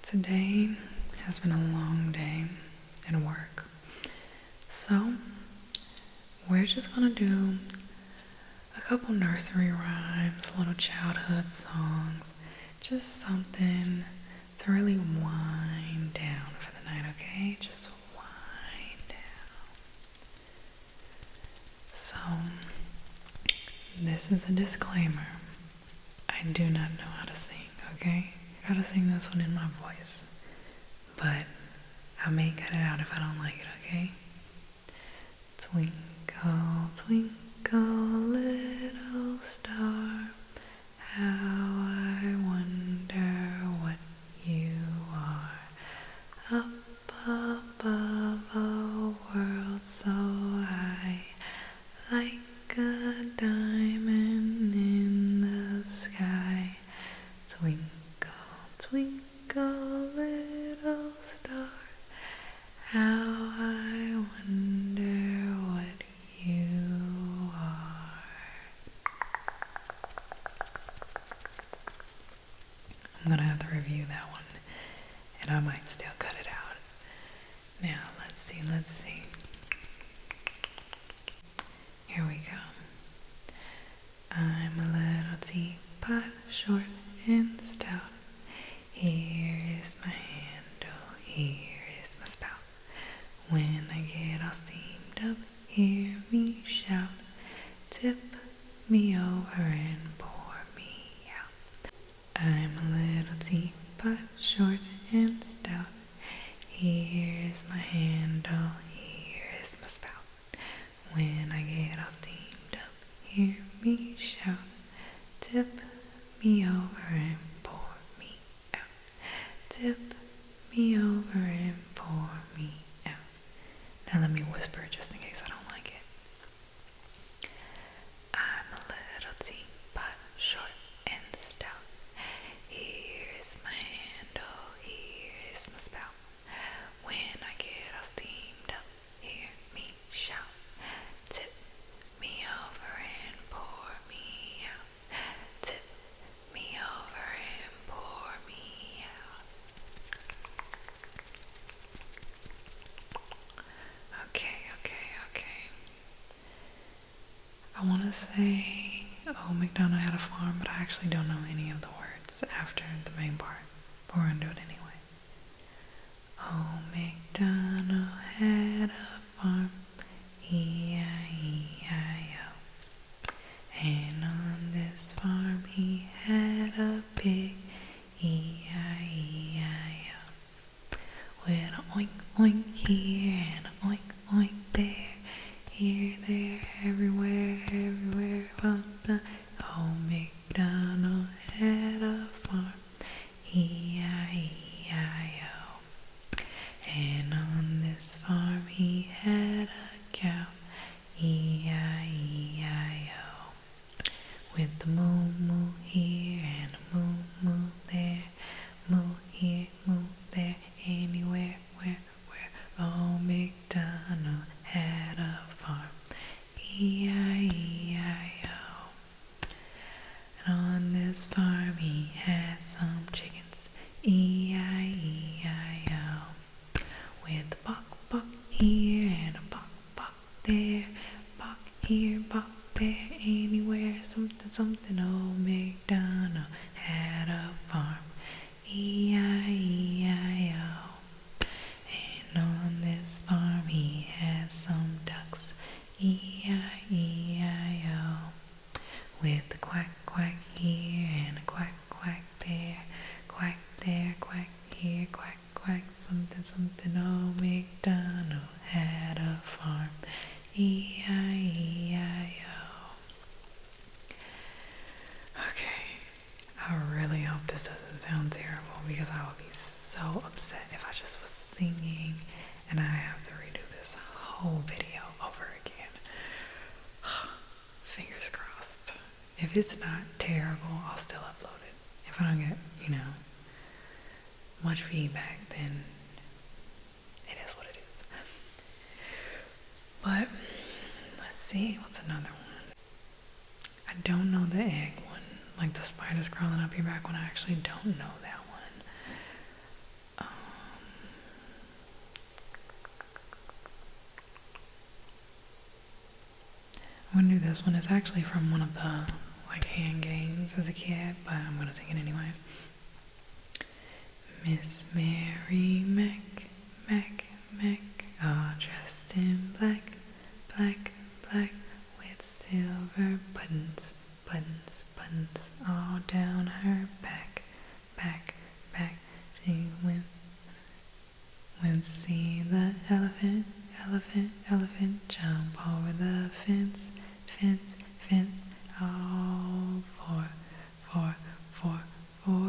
Today has been a long day at work, so we're just gonna do a couple nursery rhymes, little childhood songs, just something to really wind down for the night, okay? Just wind down. So, this is a disclaimer. I do not know how to sing, okay? I gotta sing this one in my voice, but I may cut it out if I don't like it, okay? Twinkle, twinkle, little star, how I wonder what you are. Up above a world so high, like a diamond in the sky. Twinkle, twinkle, little star, how I wonder what you are. I'm gonna have to review that one, and I might still cut it out. Now, let's see. Here we go. I'm a little teapot, short and stout. Here is my handle, here is my spout. When I get all steamed up, hear me shout. Tip me over and pour me out. I'm a little teapot, short and stout. Here is my handle, here is my spout. When I get all steamed up, hear me shout. Tip me over and pour me out. Tip me over and pour me out. Now let me whisper just in case I don't like it. I'm a little teapot, short and stout. Here is my handle, here is my spout. When I get all steamed up, hear me shout. Tip me over and pour me out. Tip me over and pour me out. Okay. I want to say, oh, MacDonald had a farm, but I actually don't know any of the words after the main part. But we're going to do it anyway. Oh, MacDonald had a farm, E-I-E-I-O. And on this farm he had a pig, E-I-E-I-O. With an oink oink here and an oink oink there, here, there, everywhere, what the? Oh, MacDonald had a farm, E-I-E-I-O. And on this farm he had a cow, E-I-E-I-O. With the moo moo here and a moo moo there, moo here, moo there, anywhere, where, oh, MacDonald had a farm, E-I-E-I-O. And on this farm he had some chickens, E-I-E-I-O. With a bok bok here and a bok bok there, bok here, bok there, anywhere, something, oh, MacDonald had a farm, E-I-E-I-O. And on this farm he had some ducks, E-I-E-I-O. With a quack quack here and a quack quack there, quack there, quack here, quack quack, something, oh, MacDonald had a farm, E-I-E-I-O. Okay, I really hope this doesn't sound terrible, because I would be so upset if I just was singing and I have to redo this whole video over again. Fingers crossed. If it's not terrible, I'll still upload it. If I don't get, much feedback, then it is what it is. But let's see, what's another one? I don't know the egg one, like the spiders crawling up your back one. I actually don't know that one. gonna do this one. It's actually from one of the like hand games as a kid, but I'm gonna sing it anyway. Miss Mary Mac, Mac, Mac, all dressed in black, black, black, with silver buttons, buttons, buttons, all down her back, back, back. She went to see the elephant, elephant, elephant, jump over the fence, fence, fence, all for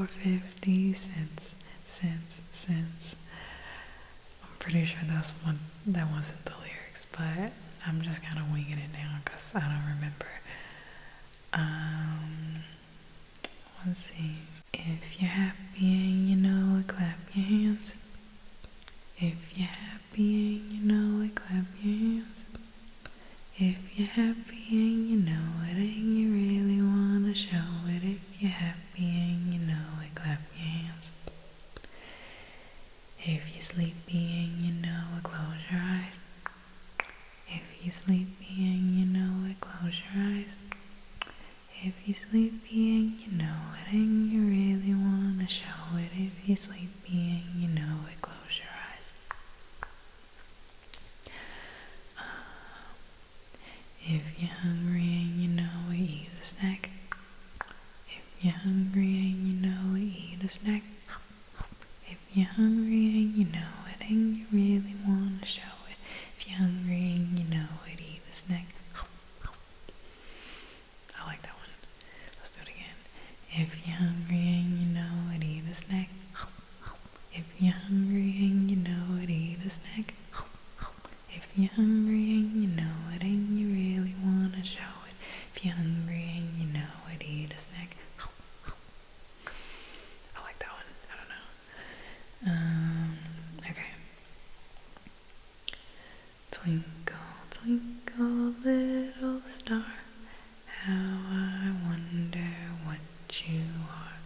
50 cents, cents. I'm pretty sure that wasn't the lyrics, but I'm just kind of winging it now because I don't remember. Let's see. If you're happy and you know it, clap your hands. If you're happy and you know it, clap your hands. If you're happy and you know it and you really wanna show it, if you're happy and you know it, clap your hands. If you're sleepy and you know it, close your eyes. If you're sleepy and you know it, close your eyes. If you're sleepy and you know it and you really wanna show it, if you're sleepy and you know it, close your eyes. If you're hungry and you know it, eat a snack. If you're hungry and you know it, eat a snack. If you're hungry and you know it and you really wanna show it, if you're hungry and you know it, eat a snack. I like that one. Let's do it again. If you're hungry and you know it, eat a snack. If you're hungry and you know it, eat a snack. If you're hungry and you know it and you really wanna show it, if you're hungry and you know it, eat a snack. I like that one. I don't know. Okay. Twinkle, twinkle, little star, how I wonder what you are.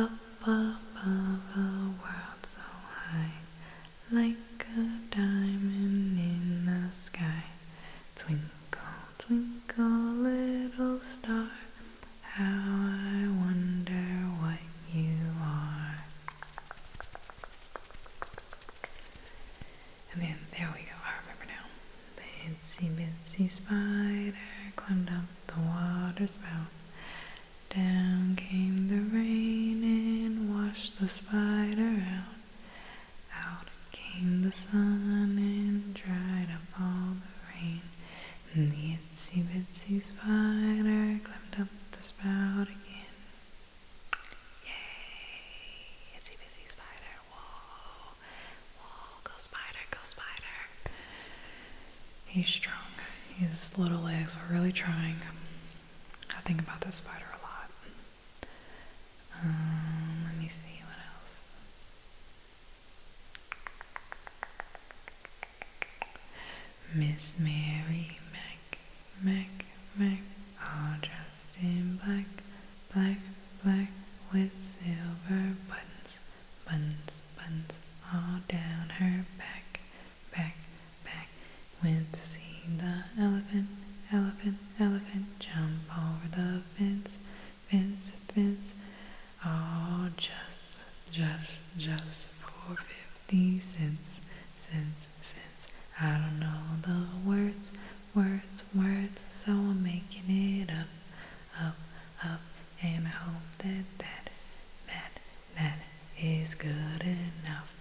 Up above the world so high, like a diamond in the sky. Twinkle, twinkle, little star, how I wonder what you are. And then, there we go, I remember now. The itsy bitsy spider climbed up the water spout. Down came the rain and washed the spider out. Out came the sun and dried up all the rain. And the itsy bitsy spider climbed up the spout again. Yay! Itsy bitsy spider, whoa! Whoa, go spider, go spider. He's strong. His little legs were really trying. I think about that spider a lot. Let me see what else. Miss Mary Mac, Mac, Mac, all dressed in black, black, black, with silver buttons, buttons, buttons, all down her back, back, back. Went to see the elephant, elephant, elephant, jump over the fence, fence, fence, all just for 50 cents, cents, cents. I don't know the words, so I'm making it up, and I hope that is good enough.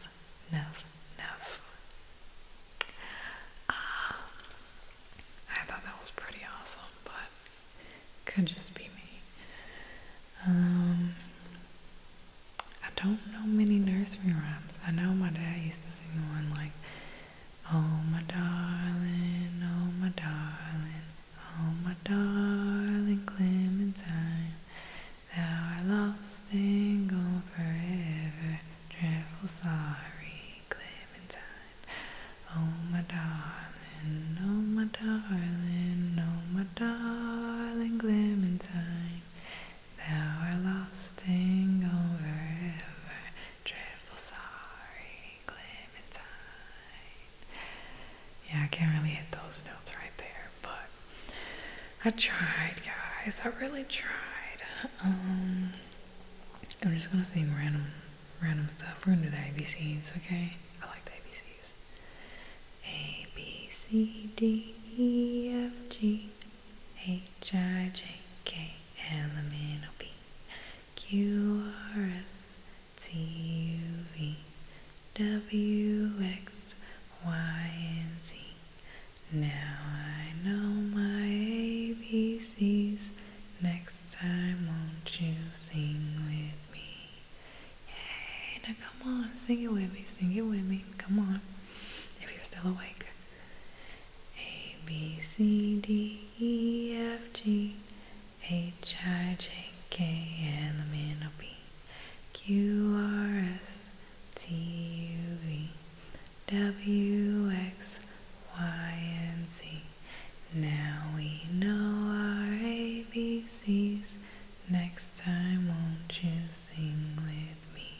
I thought that was pretty awesome, but could just be me. I don't know many nursery rhymes. I know my dad used to sing one like, oh my darling, oh my darling, oh my darling Clementine, thou art lost and gone forever, dreadful sorry Clementine. Oh my darling, oh my darling, oh my darling Clementine, thou art lost and gone forever, dreadful sorry Clementine. Yeah, I can't really hit those notes right there, but I tried, guys. I really tried. I'm just gonna sing random stuff. We're gonna do the ABCs, okay? I like the ABCs. A B C D E F G H I J K L M N O P Q R S T U V W X Y and Z. Now I know my ABCs. Next time, won't you sing with me? Yay! Now come on, sing it with me. Sing it with me. Come on, if you're still awake. A B C D E F G H I J K L M N O P Q R S T U V W X Y and Z. Now we know our ABCs. Next time, won't you sing with me?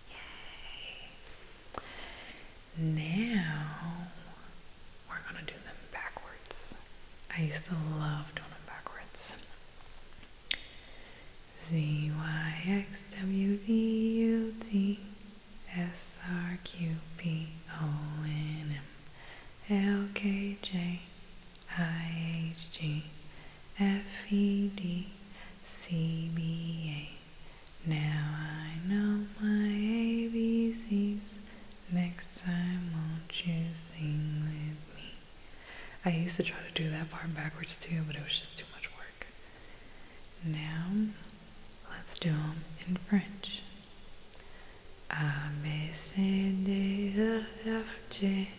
Yay! Now we're gonna do them backwards. I used to love doing them backwards. Z Y X W V U T S R Q P O N M L K J I H G F E D C B A. Now I know my ABCs. Next time, won't you sing with me? I used to try to do that part backwards too, but it was just too much work. Now, let's do them in French. A, B, C, D, E, F, G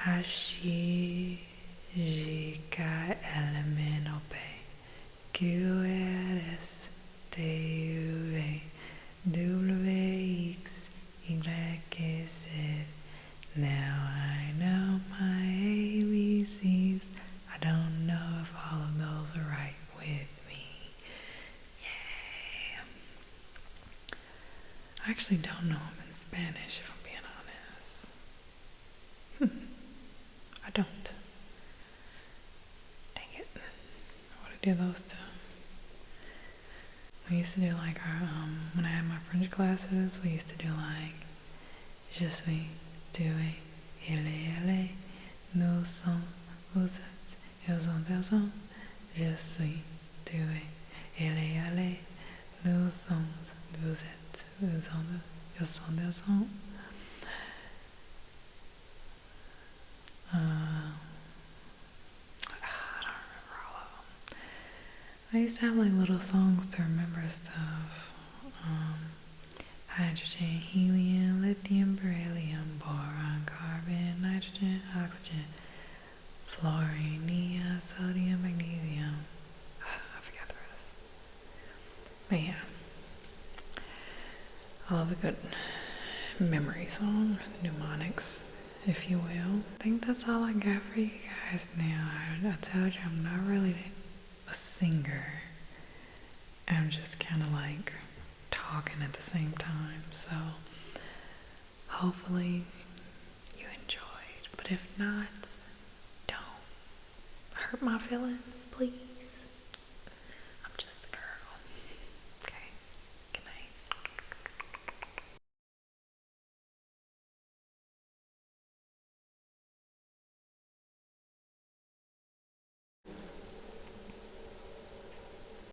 H, I, J, K, L, M, N, O, P Q, R, S, T, U, V W, X, Y, Z. Now I know my ABCs. I don't know if all of those are right with me. Yay! I actually don't know them in Spanish, if I'm being honest. I don't. Dang it. What did I do those two? We used to do like our, when I had my French classes, we used to do like, je suis, tu es, il est, nous sommes, vous êtes, ils sont, je suis, tu es, il est, nous sommes, vous êtes, ils sont, ils sont. I don't remember all of them. I used to have like little songs to remember stuff. Hydrogen, helium, lithium, beryllium, boron, carbon, nitrogen, oxygen, fluorine, neon, sodium, magnesium. I forgot the rest. But yeah, I love a good memory song, mnemonics, if you will. I think that's all I got for you guys now. I told you I'm not really a singer. I'm just kind of like talking at the same time, so hopefully you enjoyed. But if not, don't hurt my feelings, please.